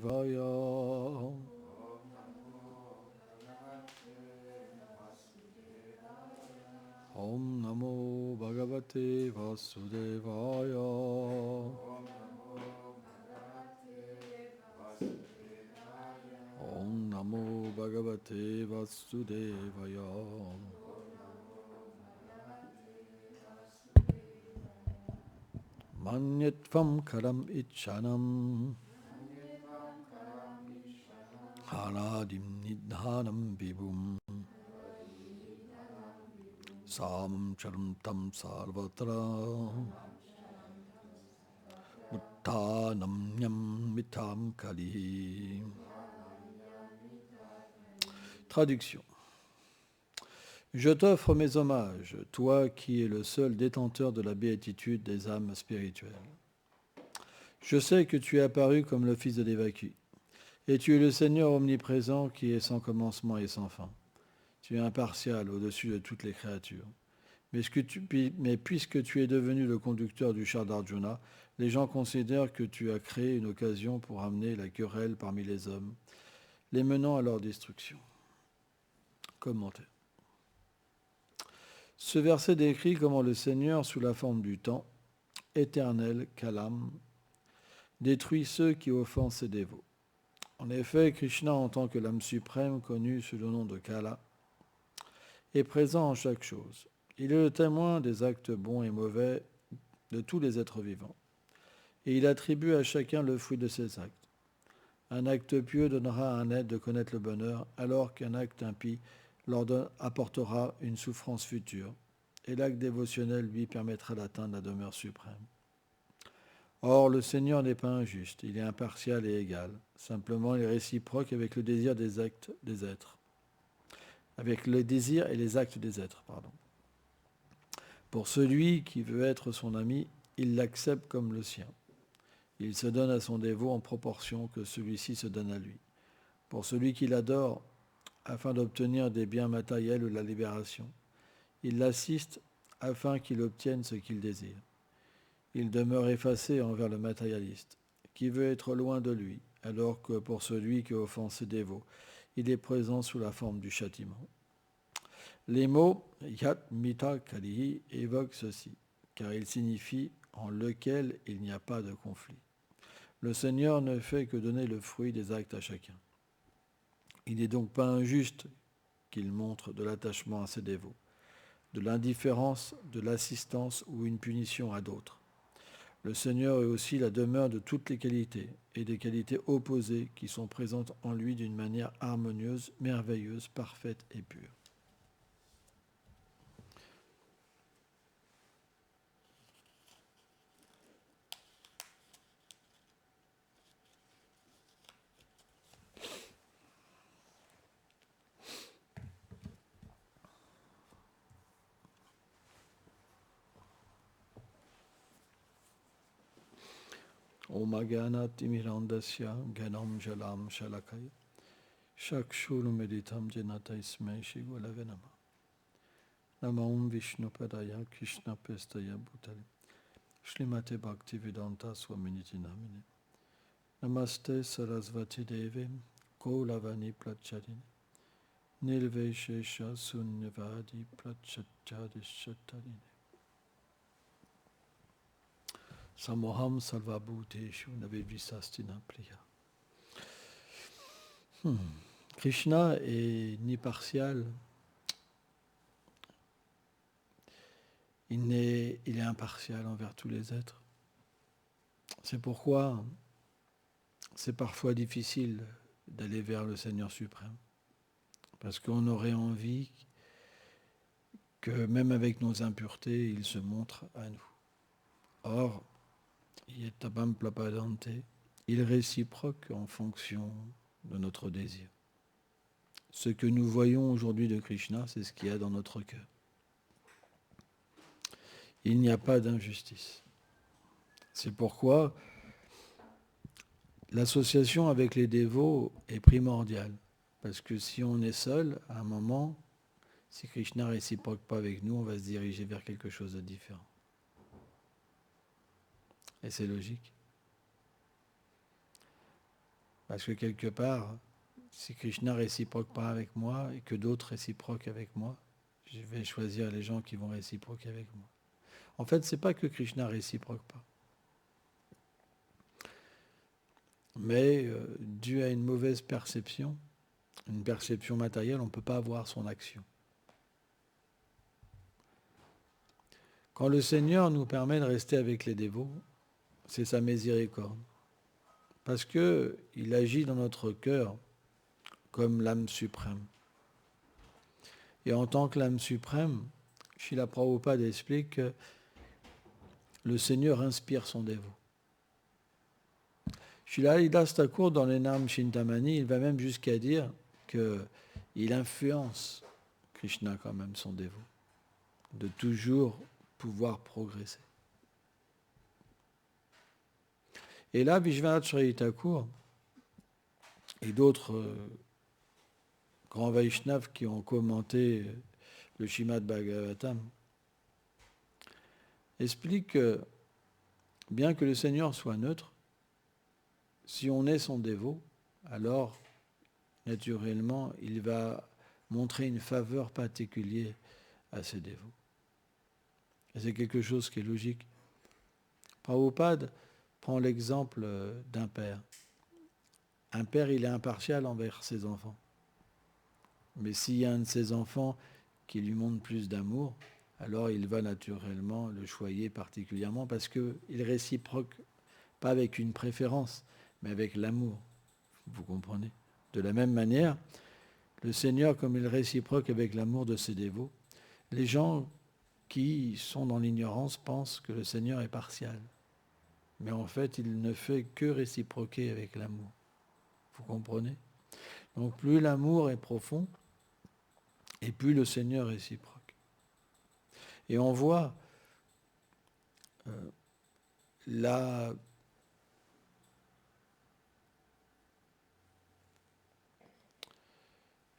Vasudevaya. Om Namo Bhagavate Vasudevaya. Om Namo Bhagavate Vasudevaya. Manyatvam karam ichanam hanadim nidhanam vibhum samam charam tam sarvatra uttanam nyam mitam kalihi. Traduction. Je t'offre mes hommages, toi qui es le seul détenteur de la béatitude des âmes spirituelles. Je sais que tu es apparu comme le fils de Devaki, et tu es le Seigneur omniprésent qui est sans commencement et sans fin. Tu es impartial au-dessus de toutes les créatures. Mais puisque tu es devenu le conducteur du char d'Arjuna, les gens considèrent que tu as créé une occasion pour amener la querelle parmi les hommes, les menant à leur destruction. Commentaire. Ce verset décrit comment le Seigneur, sous la forme du temps, éternel, Kalam, détruit ceux qui offensent ses dévots. En effet, Krishna, en tant que l'âme suprême, connue sous le nom de Kala, est présent en chaque chose. Il est le témoin des actes bons et mauvais de tous les êtres vivants. Et il attribue à chacun le fruit de ses actes. Un acte pieux donnera à un être de connaître le bonheur, alors qu'un acte impie leur apportera une souffrance future, et l'acte dévotionnel lui permettra d'atteindre la demeure suprême. Or, le Seigneur n'est pas injuste, il est impartial et égal. Simplement, il est réciproque avec le désir des actes des êtres. Avec le désir et les actes des êtres, Pour celui qui veut être son ami, il l'accepte comme le sien. Il se donne à son dévot en proportion que celui-ci se donne à lui. Pour celui qui l'adore, afin d'obtenir des biens matériels ou la libération, il l'assiste afin qu'il obtienne ce qu'il désire. Il demeure effacé envers le matérialiste, qui veut être loin de lui, alors que pour celui qui offense ses dévots, il est présent sous la forme du châtiment. Les mots Yat Mita Kalihi évoquent ceci, car ils signifient en lequel il n'y a pas de conflit. Le Seigneur ne fait que donner le fruit des actes à chacun. Il n'est donc pas injuste qu'il montre de l'attachement à ses dévots, de l'indifférence, de l'assistance ou une punition à d'autres. Le Seigneur est aussi la demeure de toutes les qualités et des qualités opposées qui sont présentes en lui d'une manière harmonieuse, merveilleuse, parfaite et pure. Om Aganatimirandasya Ganam Jalam Shalakaya Shakshuru Meditam Janata Ismai Shigulave Nama Nama Om Vishnu Padaya Krishna Pestaya Bhutale Shrimate Bhaktivedanta Swaminiti Namine Namaste Sarasvati Deve Kaulavani Prachadine Nilveshesha Sunyavadi Prachadishatarine Samoham Sarvabhuteshu Navedvisastina Priya. Krishna est ni partial, il est impartial envers tous les êtres. C'est pourquoi c'est parfois difficile d'aller vers le Seigneur suprême. Parce qu'on aurait envie que même avec nos impuretés, il se montre à nous. Or, Yetabam Plapadante, il réciproque en fonction de notre désir. Ce que nous voyons aujourd'hui de Krishna, c'est ce qu'il y a dans notre cœur. Il n'y a pas d'injustice. C'est pourquoi l'association avec les dévots est primordiale. Parce que si on est seul, à un moment, si Krishna ne réciproque pas avec nous, on va se diriger vers quelque chose de différent. Et c'est logique. Parce que quelque part, si Krishna réciproque pas avec moi et que d'autres réciproquent avec moi, je vais choisir les gens qui vont réciproquer avec moi. En fait, c'est pas que Krishna réciproque pas. Mais dû à une mauvaise perception, une perception matérielle, on ne peut pas avoir son action. Quand le Seigneur nous permet de rester avec les dévots, c'est sa miséricorde. Parce qu'il agit dans notre cœur comme l'âme suprême. Et en tant que l'âme suprême, Srila Prabhupada explique que le Seigneur inspire son dévot. Srila Haridas Thakur, dans les Nam Chintamani, il va même jusqu'à dire qu'il influence Krishna quand même, son dévot, de toujours pouvoir progresser. Et là, Vishwanath Chakravarti Thakur et d'autres grands Vaishnavas qui ont commenté le Srimad Bhagavatam expliquent que, bien que le Seigneur soit neutre, si on est son dévot, alors, naturellement, il va montrer une faveur particulière à ses dévots. Et c'est quelque chose qui est logique. Prabhupada prend l'exemple d'un père. Un père, il est impartial envers ses enfants. Mais s'il y a un de ses enfants qui lui montre plus d'amour, alors il va naturellement le choyer particulièrement parce qu'il réciproque pas avec une préférence, mais avec l'amour. Vous comprenez ? De la même manière, le Seigneur, comme il réciproque avec l'amour de ses dévots, les gens qui sont dans l'ignorance pensent que le Seigneur est partial. Mais en fait, il ne fait que réciproquer avec l'amour. Vous comprenez ? Donc plus l'amour est profond, et plus le Seigneur réciproque. Et on voit la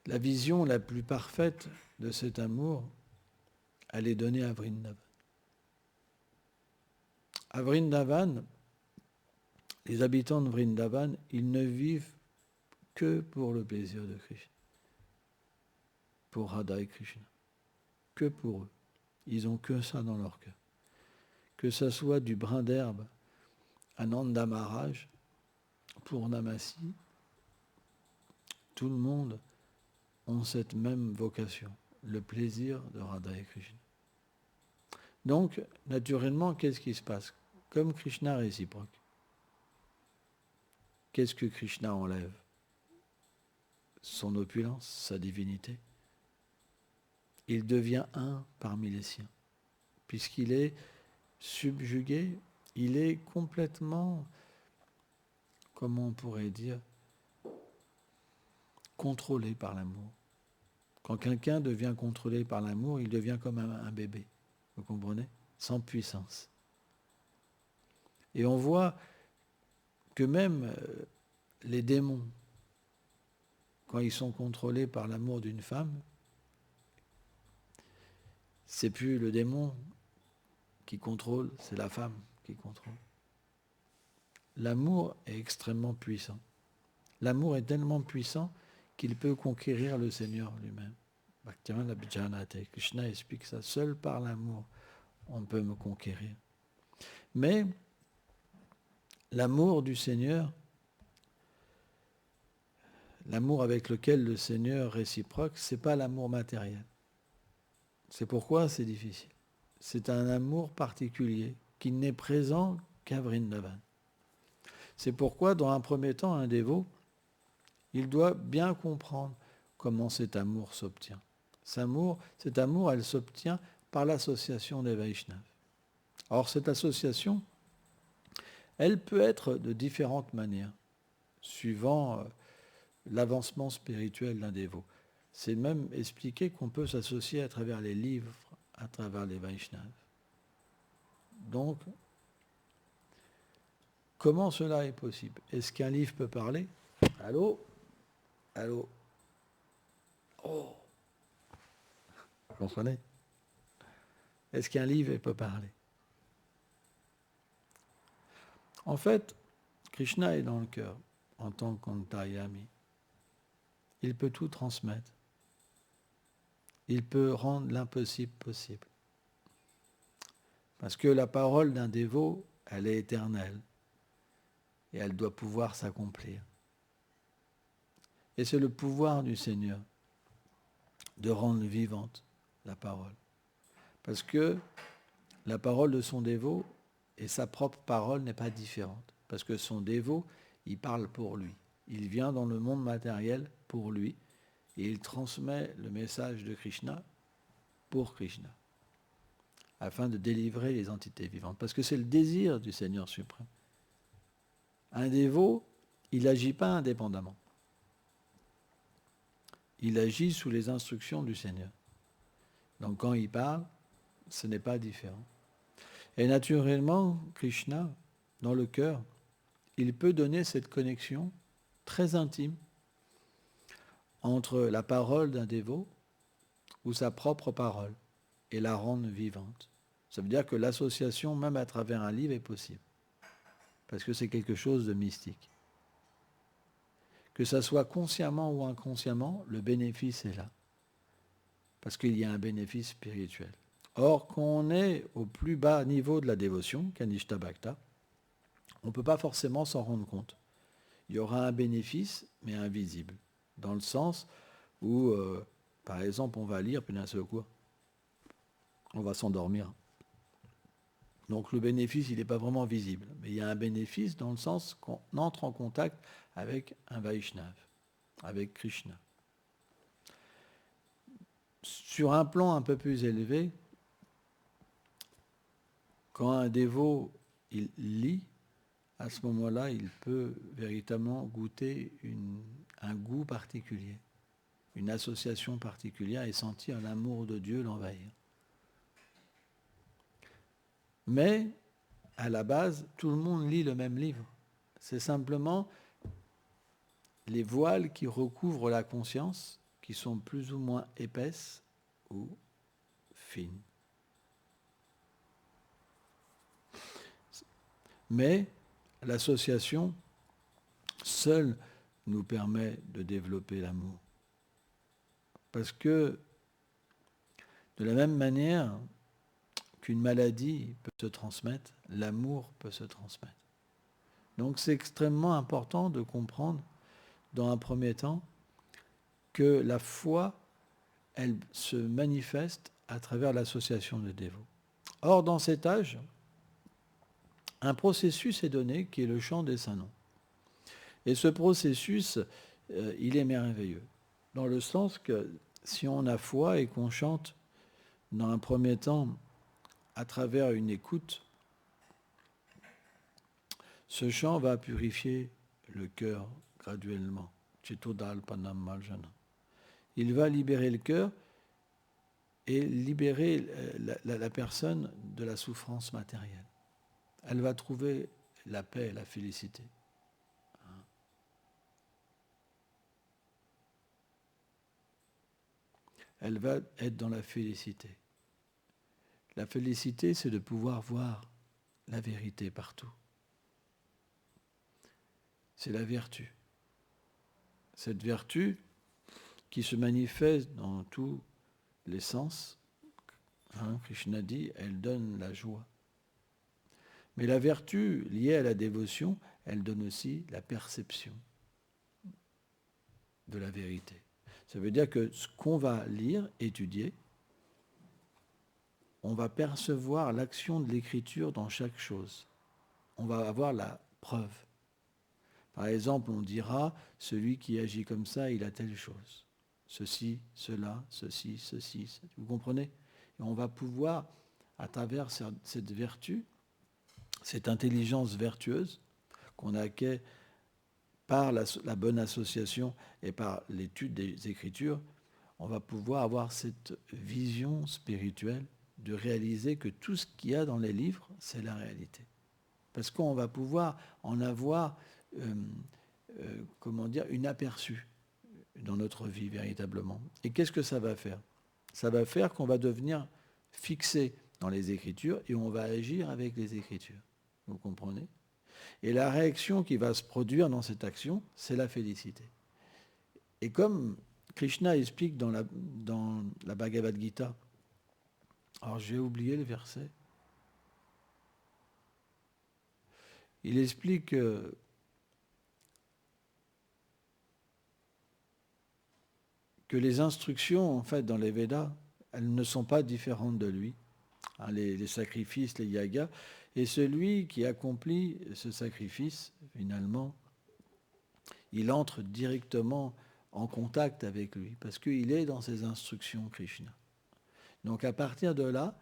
vision la plus parfaite de cet amour, elle est donnée à Vrindavan. À Vrindavan, les habitants de Vrindavan, ils ne vivent que pour le plaisir de Krishna, pour Radha et Krishna, que pour eux. Ils n'ont que ça dans leur cœur. Que ça soit du brin d'herbe à Nanda Maharaj, pour Namasi, tout le monde ont cette même vocation, le plaisir de Radha et Krishna. Donc, naturellement, qu'est-ce qui se passe ? Comme Krishna réciproque, qu'est-ce que Krishna enlève ? Son opulence, sa divinité. Il devient un parmi les siens, puisqu'il est subjugué, il est complètement, comment on pourrait dire, contrôlé par l'amour. Quand quelqu'un devient contrôlé par l'amour, il devient comme un bébé, vous comprenez ? Sans puissance. Et on voit que même les démons, quand ils sont contrôlés par l'amour d'une femme, c'est plus le démon qui contrôle, c'est la femme qui contrôle. L'amour est extrêmement puissant. L'amour est tellement puissant qu'il peut conquérir le Seigneur lui-même. Bhaktivinoda Abhijanate, Krishna explique ça. Seul par l'amour, on peut me conquérir. Mais l'amour du Seigneur, l'amour avec lequel le Seigneur réciproque, ce n'est pas l'amour matériel. C'est pourquoi c'est difficile. C'est un amour particulier qui n'est présent qu'à Vrindavan. C'est pourquoi, dans un premier temps, un dévot, il doit bien comprendre comment cet amour s'obtient. Cet amour, elle s'obtient par l'association des Vaishnavas. Or, cette association, elle peut être de différentes manières, suivant l'avancement spirituel d'un dévot. C'est même expliqué qu'on peut s'associer à travers les livres, à travers les Vaishnavas. Donc, comment cela est possible ? Est-ce qu'un livre peut parler ? Allô ? Allô ? Oh ! Vous comprenez ? Est-ce qu'un livre peut parler ? En fait, Krishna est dans le cœur. en tant qu'Antayami. Il peut tout transmettre. Il peut rendre l'impossible possible. Parce que la parole d'un dévot, elle est éternelle. Et elle doit pouvoir s'accomplir. Et c'est le pouvoir du Seigneur de rendre vivante la parole. Parce que la parole de son dévot et sa propre parole n'est pas différente. Parce que son dévot, il parle pour lui. Il vient dans le monde matériel pour lui et il transmet le message de Krishna pour Krishna, afin de délivrer les entités vivantes. Parce que c'est le désir du Seigneur suprême. Un dévot, il n'agit pas indépendamment. Il agit sous les instructions du Seigneur. Donc quand il parle, ce n'est pas différent. Et naturellement, Krishna, dans le cœur, il peut donner cette connexion très intime entre la parole d'un dévot ou sa propre parole et la rendre vivante. Ça veut dire que l'association, même à travers un livre, est possible. Parce que c'est quelque chose de mystique. Que ça soit consciemment ou inconsciemment, le bénéfice est là. Parce qu'il y a un bénéfice spirituel. Or, quand on est au plus bas niveau de la dévotion, Kanishta Bhakta, on ne peut pas forcément s'en rendre compte. Il y aura un bénéfice, mais invisible. Dans le sens où, par exemple, on va lire, puis d'un seul coup, on va s'endormir. Donc le bénéfice, il n'est pas vraiment visible. Mais il y a un bénéfice dans le sens qu'on entre en contact avec un Vaishnav, avec Krishna. Sur un plan un peu plus élevé, quand un dévot il lit, à ce moment-là, il peut véritablement goûter un goût particulier, une association particulière et sentir l'amour de Dieu l'envahir. Mais, à la base, tout le monde lit le même livre. C'est simplement les voiles qui recouvrent la conscience, qui sont plus ou moins épaisses ou fines. Mais l'association seule nous permet de développer l'amour. Parce que, de la même manière qu'une maladie peut se transmettre, l'amour peut se transmettre. Donc c'est extrêmement important de comprendre, dans un premier temps, que la foi, elle se manifeste à travers l'association de dévots. Or, dans cet âge, un processus est donné qui est le chant des saints noms. Et ce processus, il est merveilleux, dans le sens que si on a foi et qu'on chante, dans un premier temps, à travers une écoute, ce chant va purifier le cœur graduellement. Il va libérer le cœur et libérer la personne de la souffrance matérielle. Elle va trouver la paix, la félicité. Elle va être dans la félicité. La félicité, c'est de pouvoir voir la vérité partout. C'est la vertu. Cette vertu qui se manifeste dans tous les sens, Krishna dit, elle donne la joie. Mais la vertu liée à la dévotion, elle donne aussi la perception de la vérité. Ça veut dire que ce qu'on va lire, étudier, on va percevoir l'action de l'écriture dans chaque chose. On va avoir la preuve. Par exemple, on dira, celui qui agit comme ça, il a telle chose. Ceci, cela, ceci, ceci. Vous comprenez ? Et on va pouvoir, à travers cette vertu, cette intelligence vertueuse qu'on acquiert par la bonne association et par l'étude des Écritures, on va pouvoir avoir cette vision spirituelle de réaliser que tout ce qu'il y a dans les livres, c'est la réalité. Parce qu'on va pouvoir en avoir, une aperçu dans notre vie véritablement. Et qu'est-ce que ça va faire ? Ça va faire qu'on va devenir fixé dans les Écritures et on va agir avec les Écritures. Vous comprenez ? Et la réaction qui va se produire dans cette action, c'est la félicité. Et comme Krishna explique dans la Bhagavad Gita, alors j'ai oublié le verset, il explique que les instructions, en fait, dans les Védas, elles ne sont pas différentes de lui. Hein, les sacrifices, les yagas. Et celui qui accomplit ce sacrifice, finalement, il entre directement en contact avec lui, parce qu'il est dans ses instructions Krishna. Donc à partir de là,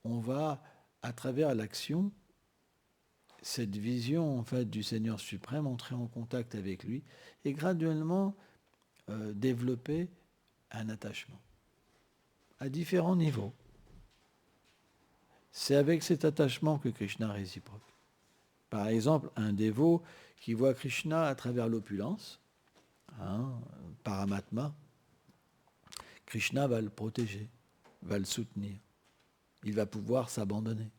on va, à travers l'action, cette vision en fait du Seigneur suprême, entrer en contact avec lui et graduellement développer un attachement à différents niveaux. C'est avec cet attachement que Krishna réciproque. Par exemple, un dévot qui voit Krishna à travers l'opulence, Paramatma, Krishna va le protéger, va le soutenir. Il va pouvoir s'abandonner.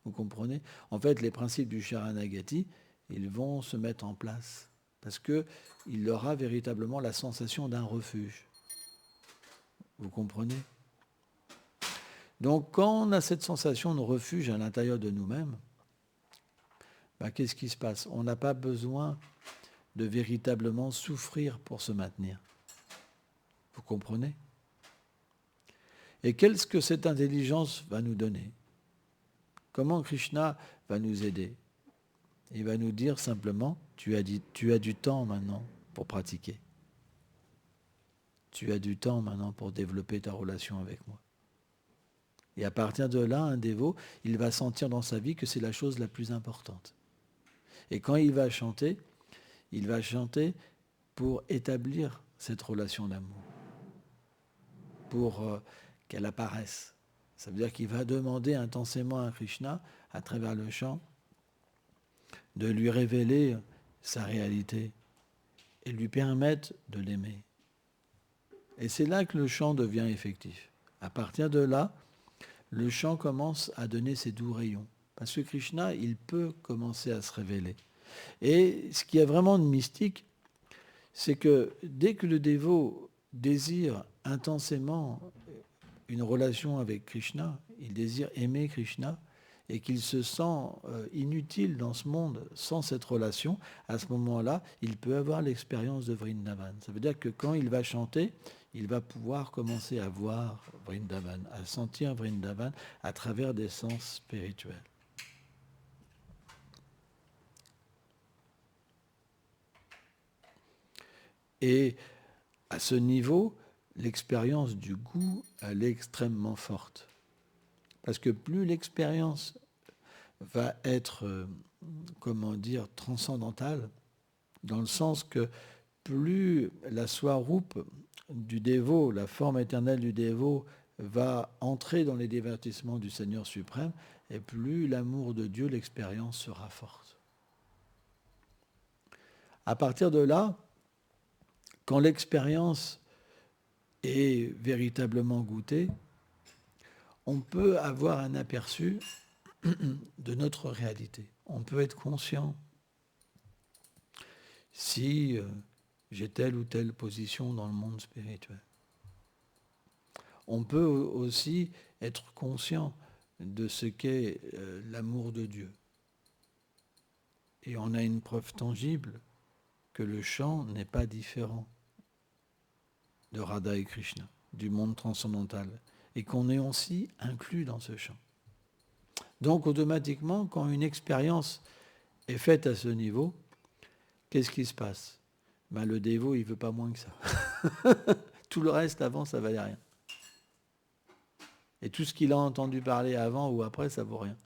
Vous comprenez? En fait, les principes du Sharanagati, ils vont se mettre en place parce qu'il aura véritablement la sensation d'un refuge. Vous comprenez? Donc, quand on a cette sensation de refuge à l'intérieur de nous-mêmes, qu'est-ce qui se passe? On n'a pas besoin de véritablement souffrir pour se maintenir. Vous comprenez? Et qu'est-ce que cette intelligence va nous donner? Comment Krishna va nous aider? Il va nous dire simplement, tu as du temps maintenant pour pratiquer. Tu as du temps maintenant pour développer ta relation avec moi. Et à partir de là, un dévot, il va sentir dans sa vie que c'est la chose la plus importante. Et quand il va chanter pour établir cette relation d'amour, pour qu'elle apparaisse. Ça veut dire qu'il va demander intensément à Krishna, à travers le chant, de lui révéler sa réalité et lui permettre de l'aimer. Et c'est là que le chant devient effectif. À partir de là, le chant commence à donner ses doux rayons. Parce que Krishna, il peut commencer à se révéler. Et ce qui est vraiment de mystique, c'est que dès que le dévot désire intensément une relation avec Krishna, il désire aimer Krishna, et qu'il se sent inutile dans ce monde sans cette relation, à ce moment-là, il peut avoir l'expérience de Vrindavan. Ça veut dire que quand il va chanter, il va pouvoir commencer à voir Vrindavan, à sentir Vrindavan à travers des sens spirituels. Et à ce niveau, l'expérience du goût, elle est extrêmement forte. Parce que plus l'expérience va être, transcendantale, dans le sens que plus la swarup du dévot, la forme éternelle du dévot, va entrer dans les divertissements du Seigneur suprême, et plus l'amour de Dieu, l'expérience sera forte. À partir de là, quand l'expérience est véritablement goûtée, on peut avoir un aperçu de notre réalité. On peut être conscient si j'ai telle ou telle position dans le monde spirituel. On peut aussi être conscient de ce qu'est l'amour de Dieu. Et on a une preuve tangible que le chant n'est pas différent de Radha et Krishna, du monde transcendantal, et qu'on est aussi inclus dans ce chant. Donc automatiquement, quand une expérience est faite à ce niveau, qu'est-ce qui se passe? Le dévot, il ne veut pas moins que ça. Tout le reste avant, ça ne valait rien. Et tout ce qu'il a entendu parler avant ou après, ça ne vaut rien.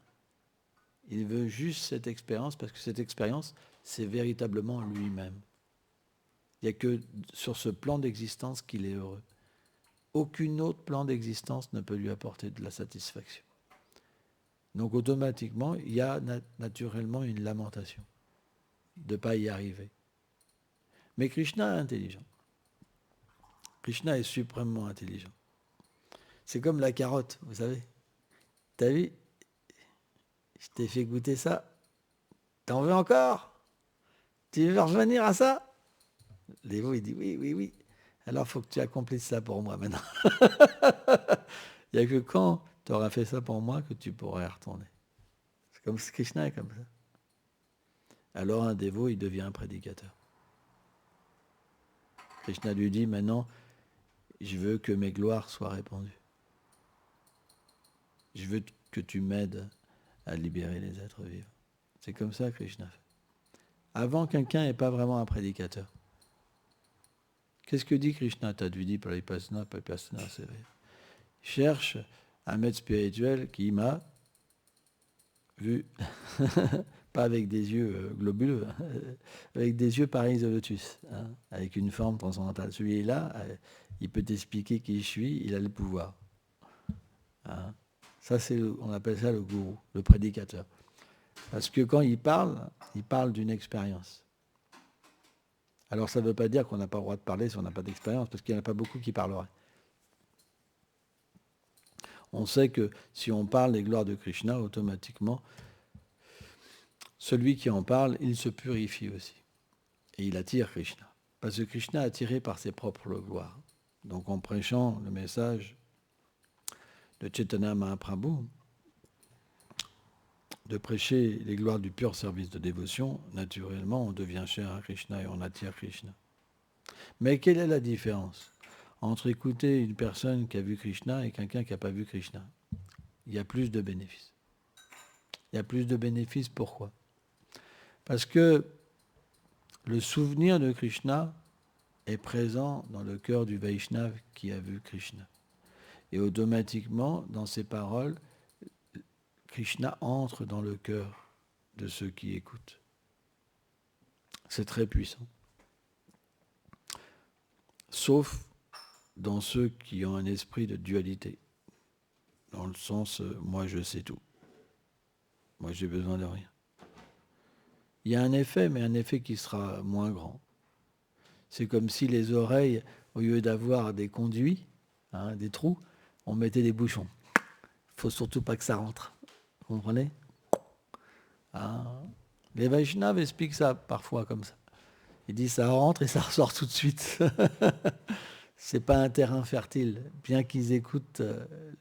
Il veut juste cette expérience, parce que cette expérience, c'est véritablement lui-même. Il n'y a que sur ce plan d'existence qu'il est heureux. Aucun autre plan d'existence ne peut lui apporter de la satisfaction. Donc automatiquement, il y a naturellement une lamentation de ne pas y arriver. Mais Krishna est intelligent. Krishna est suprêmement intelligent. C'est comme la carotte, vous savez. T'as vu? Je t'ai fait goûter ça. T'en veux encore? Tu veux revenir à ça? Dévot, il dit oui, oui, oui. Alors, il faut que tu accomplisses ça pour moi maintenant. Il n'y a que quand tu auras fait ça pour moi que tu pourras y retourner. C'est comme Krishna est comme ça. Alors, un dévot, il devient un prédicateur. Krishna lui dit maintenant, je veux que mes gloires soient répandues. Je veux que tu m'aides à libérer les êtres vivants. C'est comme ça que Krishna fait. Avant, quelqu'un n'est pas vraiment un prédicateur. Qu'est-ce que dit Krishna? Tadvidi Paripasana, Paripasana, c'est vrai. Cherche un maître spirituel qui m'a vu, pas avec des yeux globuleux, avec des yeux pareils au lotus, hein, avec une forme transcendantale. Celui-là, il peut t'expliquer qui je suis, il a le pouvoir. Hein. Ça, on appelle ça le gourou, le prédicateur. Parce que quand il parle d'une expérience. Alors ça ne veut pas dire qu'on n'a pas le droit de parler si on n'a pas d'expérience, parce qu'il n'y en a pas beaucoup qui parleraient. On sait que si on parle des gloires de Krishna, automatiquement, celui qui en parle, il se purifie aussi. Et il attire Krishna. Parce que Krishna est attiré par ses propres gloires. Donc en prêchant le message de Chaitanya Mahaprabhu, de prêcher les gloires du pur service de dévotion, naturellement, on devient cher à Krishna et on attire Krishna. Mais quelle est la différence entre écouter une personne qui a vu Krishna et quelqu'un qui n'a pas vu Krishna? Il y a plus de bénéfices. Il y a plus de bénéfices, pourquoi? Parce que le souvenir de Krishna est présent dans le cœur du Vaishnava qui a vu Krishna. Et automatiquement, dans ses paroles, Krishna entre dans le cœur de ceux qui écoutent. C'est très puissant. Sauf dans ceux qui ont un esprit de dualité. Dans le sens, moi je sais tout. Moi j'ai besoin de rien. Il y a un effet, mais un effet qui sera moins grand. C'est comme si les oreilles, au lieu d'avoir des conduits, hein, des trous, on mettait des bouchons. Il ne faut surtout pas que ça rentre. Vous comprenez? Les Vaishnavas expliquent ça parfois comme ça. Ils disent ça rentre et ça ressort tout de suite. C'est pas un terrain fertile. Bien qu'ils écoutent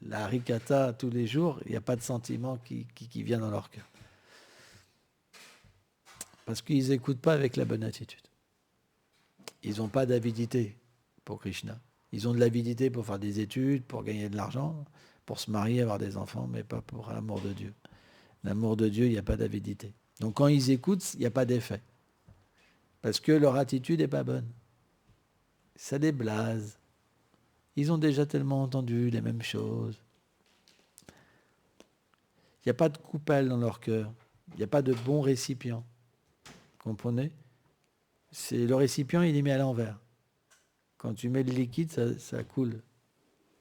la Harikatha tous les jours, il n'y a pas de sentiment qui vient dans leur cœur. Parce qu'ils n'écoutent pas avec la bonne attitude. Ils n'ont pas d'avidité pour Krishna. Ils ont de l'avidité pour faire des études, pour gagner de l'argent, pour se marier, avoir des enfants, mais pas pour l'amour de Dieu. L'amour de Dieu, il n'y a pas d'avidité. Donc quand ils écoutent, il n'y a pas d'effet. Parce que leur attitude n'est pas bonne. Ça les blase. Ils ont déjà tellement entendu les mêmes choses. Il n'y a pas de coupelle dans leur cœur. Il n'y a pas de bon récipient. Vous comprenez? Le récipient, il est mis à l'envers. Quand tu mets le liquide, ça coule.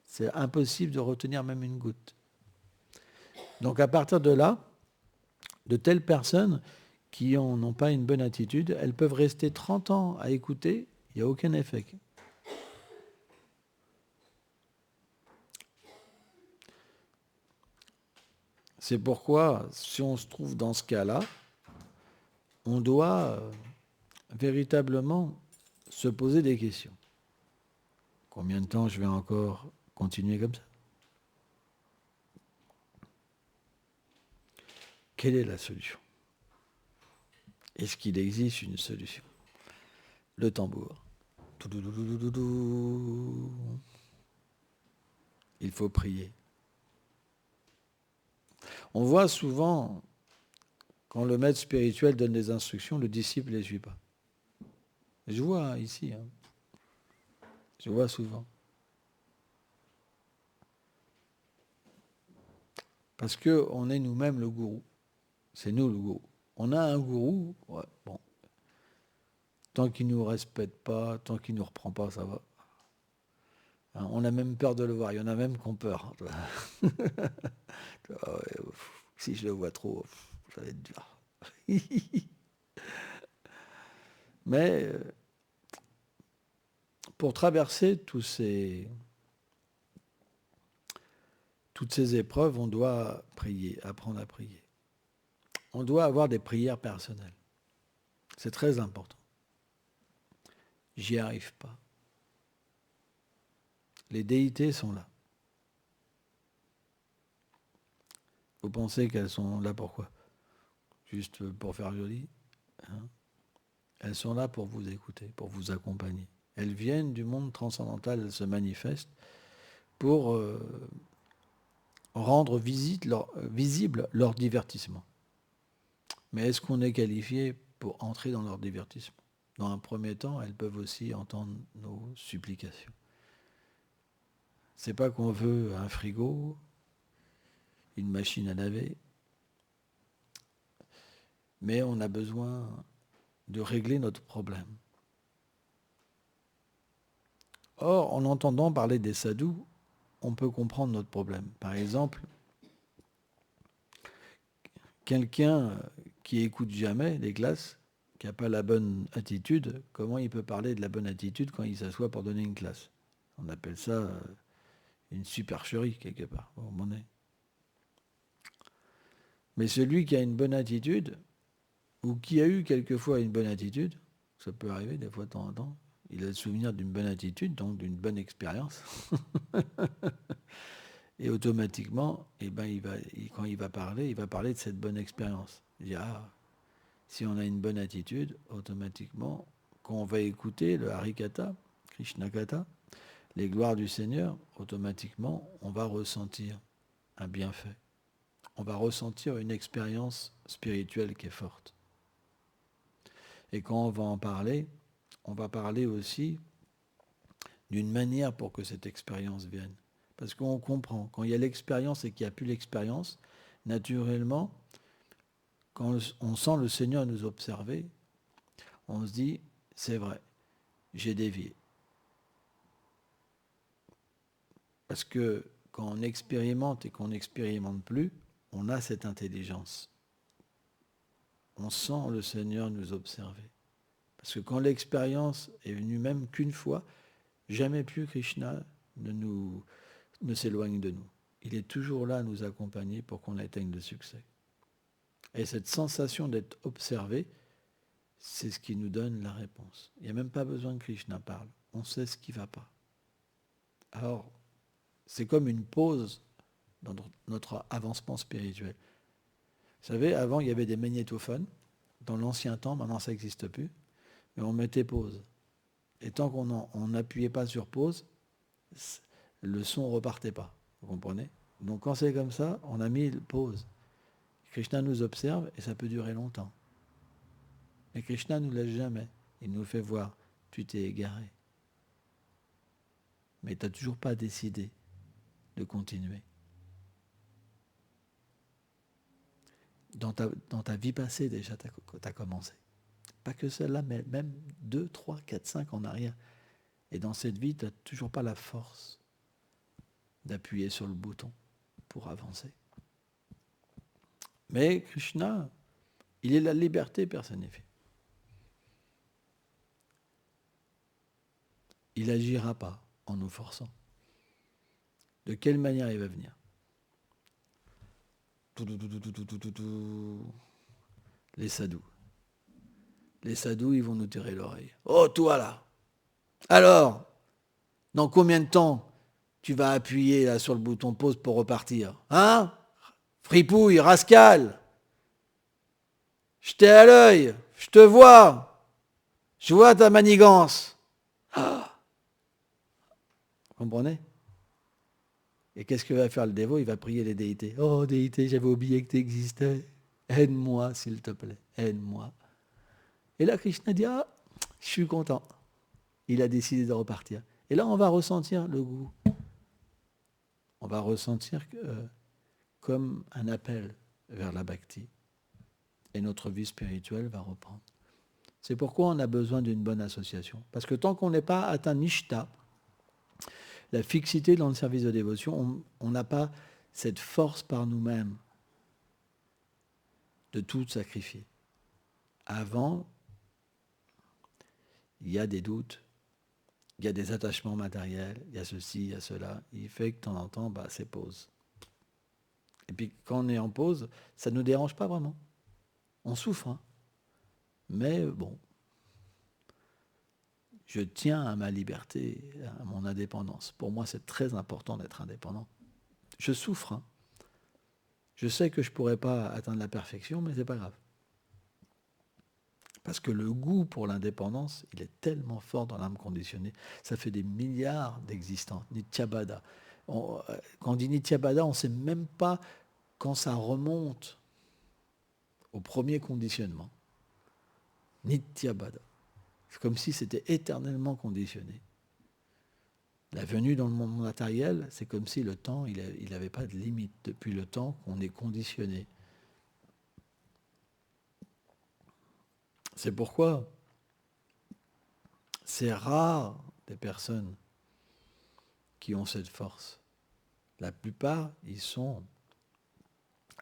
C'est impossible de retenir même une goutte. Donc à partir de là, de telles personnes qui n'ont pas une bonne attitude, elles peuvent rester 30 ans à écouter, il n'y a aucun effet. C'est pourquoi, si on se trouve dans ce cas-là, on doit véritablement se poser des questions. Combien de temps je vais encore continuer comme ça? Quelle est la solution? Est-ce qu'il existe une solution? Le tambour. Il faut prier. On voit souvent, quand le maître spirituel donne des instructions, le disciple ne les suit pas. Je vois ici, je vois souvent. Parce qu'on est nous-mêmes le gourou. C'est nous le gourou. On a un gourou, ouais, bon. Tant qu'il ne nous respecte pas, tant qu'il ne nous reprend pas, ça va. Hein, on a même peur de le voir. Il y en a même qui ont peur. Si je le vois trop, ça va être dur. Mais pour traverser toutes ces épreuves, on doit prier, apprendre à prier. on doit avoir des prières personnelles. C'est très important. J'y arrive pas. Les déités sont là. Vous pensez qu'elles sont là pourquoi? Juste pour faire joli, hein? Elles sont là pour vous écouter, pour vous accompagner. Elles viennent du monde transcendantal, elles se manifestent pour rendre visible leur divertissement. Mais est-ce qu'on est qualifié pour entrer dans leur divertissement? Dans un premier temps, elles peuvent aussi entendre nos supplications. C'est pas qu'on veut un frigo, une machine à laver, mais on a besoin de régler notre problème. Or, en entendant parler des sadhus, on peut comprendre notre problème. Par exemple, quelqu'un qui écoute jamais les classes, qui n'a pas la bonne attitude, comment il peut parler de la bonne attitude quand il s'assoit pour donner une classe? On appelle ça une supercherie, quelque part. Vous comprenez? Mais celui qui a une bonne attitude, ou qui a eu quelquefois une bonne attitude, ça peut arriver des fois de temps en temps, il a le souvenir d'une bonne attitude, donc d'une bonne expérience, et automatiquement, quand il va parler de cette bonne expérience. Il dit, si on a une bonne attitude, automatiquement, quand on va écouter le Harikatha, Krishna Katha, les gloires du Seigneur, automatiquement, on va ressentir un bienfait. On va ressentir une expérience spirituelle qui est forte. Et quand on va en parler, on va parler aussi d'une manière pour que cette expérience vienne. Parce qu'on comprend, quand il y a l'expérience et qu'il n'y a plus l'expérience, naturellement, quand on sent le Seigneur nous observer, on se dit, c'est vrai, j'ai dévié. Parce que quand on expérimente et qu'on n'expérimente plus, on a cette intelligence. On sent le Seigneur nous observer. Parce que quand l'expérience est venue même qu'une fois, jamais plus Krishna ne s'éloigne de nous. Il est toujours là à nous accompagner pour qu'on atteigne le succès. Et cette sensation d'être observé, c'est ce qui nous donne la réponse. Il n'y a même pas besoin que Krishna parle. On sait ce qui ne va pas. Alors, c'est comme une pause dans notre avancement spirituel. Vous savez, avant, il y avait des magnétophones. Dans l'ancien temps, maintenant ça n'existe plus. Mais on mettait pause. Et tant qu'on n'appuyait pas sur pause, le son ne repartait pas. Vous comprenez? Donc quand c'est comme ça, on a mis pause. Krishna nous observe et ça peut durer longtemps. Mais Krishna ne nous laisse jamais. Il nous fait voir, tu t'es égaré. Mais tu n'as toujours pas décidé de continuer. Dans ta vie passée déjà, tu as commencé. Pas que celle-là, mais même 2, 3, 4, 5 en arrière. Et dans cette vie, tu n'as toujours pas la force d'appuyer sur le bouton pour avancer. Mais Krishna, il est la liberté personnifiée. Il n'agira pas en nous forçant. De quelle manière il va venir? Les sadhus. Les sadhus, ils vont nous tirer l'oreille. Oh, toi là! Alors, dans combien de temps tu vas appuyer là sur le bouton pause pour repartir? Hein? Fripouille, rascal! Je t'ai à l'œil, je te vois, je vois ta manigance. Vous comprenez? Et qu'est-ce que va faire le dévot? Il va prier les déités. Oh déité, j'avais oublié que tu existais. Aide-moi, s'il te plaît, aide-moi. Et là, Krishna dit, je suis content. Il a décidé de repartir. Et là, on va ressentir le goût. On va ressentir comme un appel vers la bhakti. Et notre vie spirituelle va reprendre. C'est pourquoi on a besoin d'une bonne association. Parce que tant qu'on n'est pas atteint nishta, la fixité dans le service de dévotion, on n'a pas cette force par nous-mêmes de tout sacrifier. Avant, il y a des doutes, il y a des attachements matériels, il y a ceci, il y a cela. Il fait que de temps en temps, c'est pause. Et puis quand on est en pause, ça ne nous dérange pas vraiment. On souffre, hein. Mais bon, je tiens à ma liberté, à mon indépendance. Pour moi, c'est très important d'être indépendant. Je souffre, hein. Je sais que je ne pourrai pas atteindre la perfection, mais ce n'est pas grave. Parce que le goût pour l'indépendance, il est tellement fort dans l'âme conditionnée. Ça fait des milliards d'existences. Nityabada. Quand on dit Nityabada, on ne sait même pas quand ça remonte au premier conditionnement. Nityabada. C'est comme si c'était éternellement conditionné. La venue dans le monde matériel, c'est comme si le temps, il n'avait pas de limite depuis le temps qu'on est conditionné. C'est pourquoi c'est rare des personnes qui ont cette force. La plupart, ils sont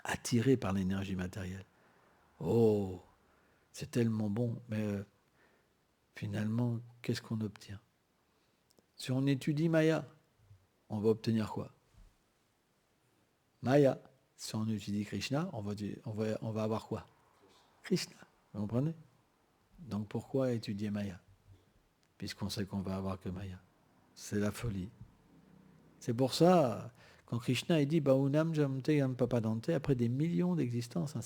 attirés par l'énergie matérielle. Oh, c'est tellement bon, mais finalement, qu'est-ce qu'on obtient? Si on étudie Maya, on va obtenir quoi? Maya. Si on étudie Krishna, on va avoir quoi? Krishna. Vous comprenez? Donc pourquoi étudier Maya? Puisqu'on sait qu'on va avoir que Maya. C'est la folie. C'est pour ça, quand Krishna il dit Baunam Jamte Yam Papadante, après des millions d'existences, hein,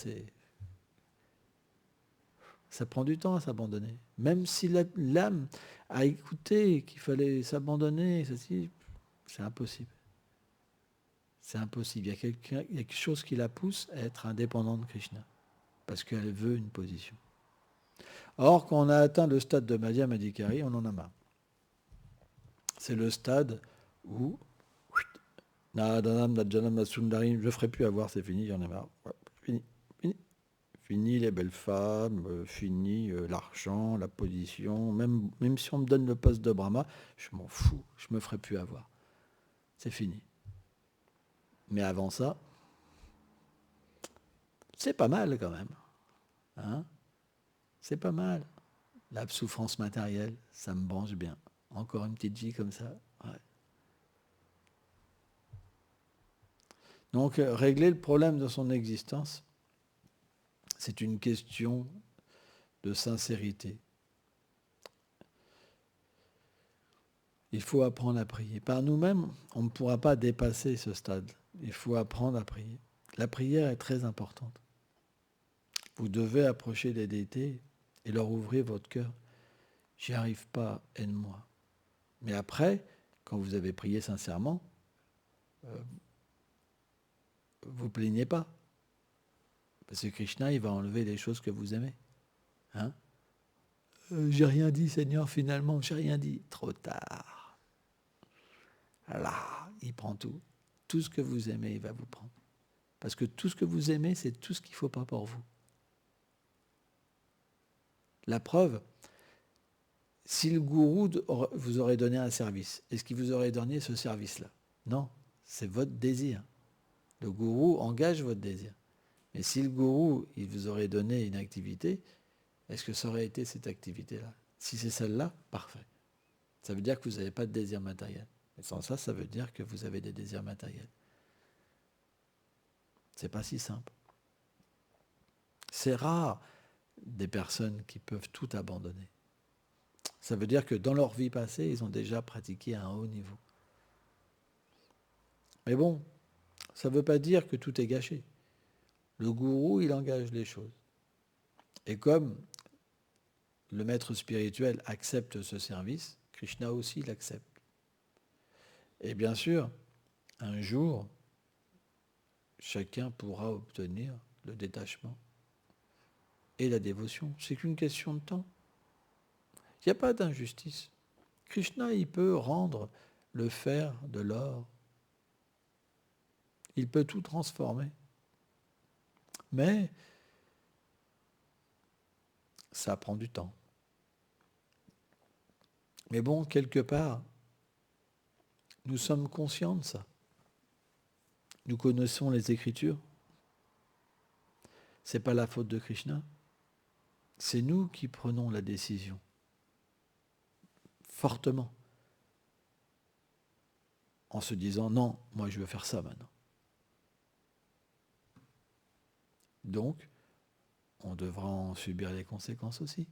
ça prend du temps à s'abandonner. Même si l'âme a écouté qu'il fallait s'abandonner, c'est impossible. C'est impossible. Il y a quelque chose qui la pousse à être indépendante de Krishna. Parce qu'elle veut une position. Or, quand on a atteint le stade de Madhya Madhikari, on en a marre. C'est le stade où Nadanam, Nadjanam, Nasundarim, je ne ferai plus avoir, c'est fini, j'en ai marre. Fini. Fini les belles femmes, fini l'argent, la position, même si on me donne le poste de Brahma, je m'en fous, je ne me ferai plus avoir. C'est fini. Mais avant ça, c'est pas mal quand même. Hein? C'est pas mal. La souffrance matérielle, ça me branche bien. Encore une petite vie comme ça. Ouais. Donc, régler le problème de son existence, c'est une question de sincérité. Il faut apprendre à prier. Par nous-mêmes, on ne pourra pas dépasser ce stade. Il faut apprendre à prier. La prière est très importante. Vous devez approcher les déités et leur ouvrir votre cœur. J'y arrive pas, aide-moi. Mais après, quand vous avez prié sincèrement, vous plaignez pas. Parce que Krishna, il va enlever les choses que vous aimez. Hein? J'ai rien dit, Seigneur, finalement, j'ai rien dit. Trop tard. Là, il prend tout. Tout ce que vous aimez, il va vous prendre. Parce que tout ce que vous aimez, c'est tout ce qu'il ne faut pas pour vous. La preuve, si le gourou vous aurait donné un service, est-ce qu'il vous aurait donné ce service-là? Non, c'est votre désir. Le gourou engage votre désir. Mais si le gourou, il vous aurait donné une activité, est-ce que ça aurait été cette activité-là? Si c'est celle-là, parfait. Ça veut dire que vous n'avez pas de désir matériel. Et sans ça, ça veut dire que vous avez des désirs matériels. C'est pas si simple. C'est rare des personnes qui peuvent tout abandonner. Ça veut dire que dans leur vie passée, ils ont déjà pratiqué à un haut niveau. Mais bon, ça ne veut pas dire que tout est gâché. Le gourou, il engage les choses. Et comme le maître spirituel accepte ce service, Krishna aussi l'accepte. Et bien sûr, un jour, chacun pourra obtenir le détachement et la dévotion. C'est qu'une question de temps. Il n'y a pas d'injustice. Krishna, il peut rendre le fer de l'or. Il peut tout transformer. Mais ça prend du temps. Mais bon, quelque part, nous sommes conscients de ça. Nous connaissons les Écritures. Ce n'est pas la faute de Krishna. C'est nous qui prenons la décision. Fortement. En se disant, non, moi je veux faire ça maintenant. Donc, on devra en subir les conséquences aussi.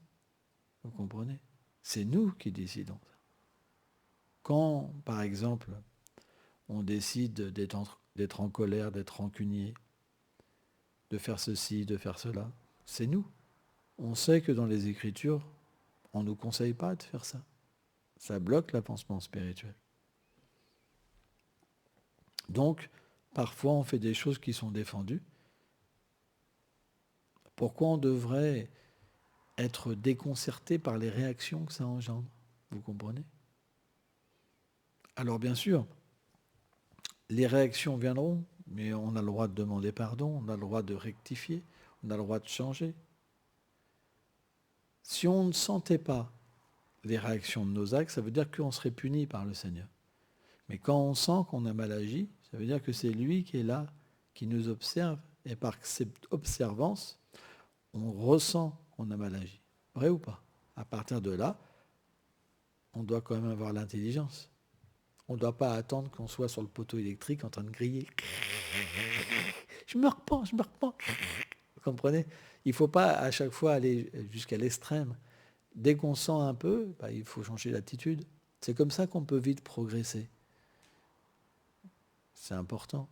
Vous comprenez? C'est nous qui décidons ça. Quand, par exemple, on décide d'être en colère, d'être rancunier, de faire ceci, de faire cela, c'est nous. On sait que dans les Écritures, on ne nous conseille pas de faire ça. Ça bloque l'avancement spirituel. Donc, parfois, on fait des choses qui sont défendues. Pourquoi on devrait être déconcerté par les réactions que ça engendre? Vous comprenez? Alors, bien sûr, les réactions viendront, mais on a le droit de demander pardon, on a le droit de rectifier, on a le droit de changer. Si on ne sentait pas les réactions de nos actes, ça veut dire qu'on serait puni par le Seigneur. Mais quand on sent qu'on a mal agi, ça veut dire que c'est lui qui est là, qui nous observe, et par cette observance, on ressent qu'on a mal agi. Vrai ou pas? À partir de là, on doit quand même avoir l'intelligence. On ne doit pas attendre qu'on soit sur le poteau électrique en train de griller. Je me repens, je me repens. Vous comprenez? Il ne faut pas à chaque fois aller jusqu'à l'extrême. Dès qu'on sent un peu, il faut changer d'attitude. C'est comme ça qu'on peut vite progresser. C'est important.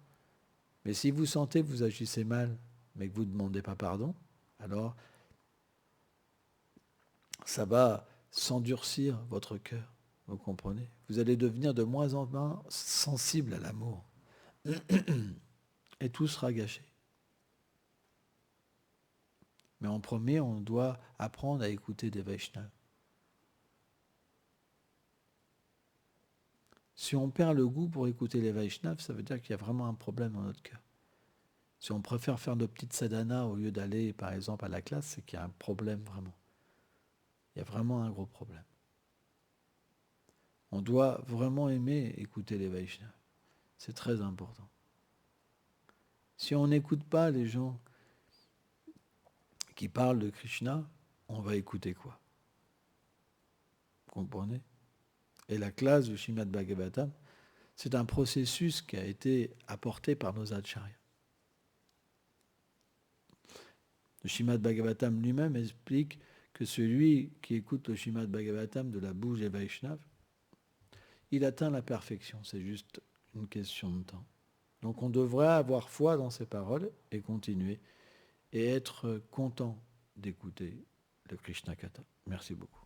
Mais si vous sentez que vous agissez mal, mais que vous ne demandez pas pardon, alors ça va s'endurcir votre cœur. Vous comprenez? Vous allez devenir de moins en moins sensible à l'amour. Et tout sera gâché. Mais en premier, on doit apprendre à écouter des Vaishnavas. Si on perd le goût pour écouter les Vaishnavas, ça veut dire qu'il y a vraiment un problème dans notre cœur. Si on préfère faire nos petites sadhanas au lieu d'aller, par exemple, à la classe, c'est qu'il y a un problème vraiment. Il y a vraiment un gros problème. On doit vraiment aimer écouter les Vaishnavas. C'est très important. Si on n'écoute pas les gens qui parlent de Krishna, on va écouter quoi? Vous comprenez? Et la classe du Srimad Bhagavatam, c'est un processus qui a été apporté par nos acharyas. Le Srimad Bhagavatam lui-même explique que celui qui écoute le Srimad Bhagavatam de la bouche des Vaishnavas, il atteint la perfection, c'est juste une question de temps. Donc on devrait avoir foi dans ces paroles et continuer et être content d'écouter le Krishna Katha. Merci beaucoup.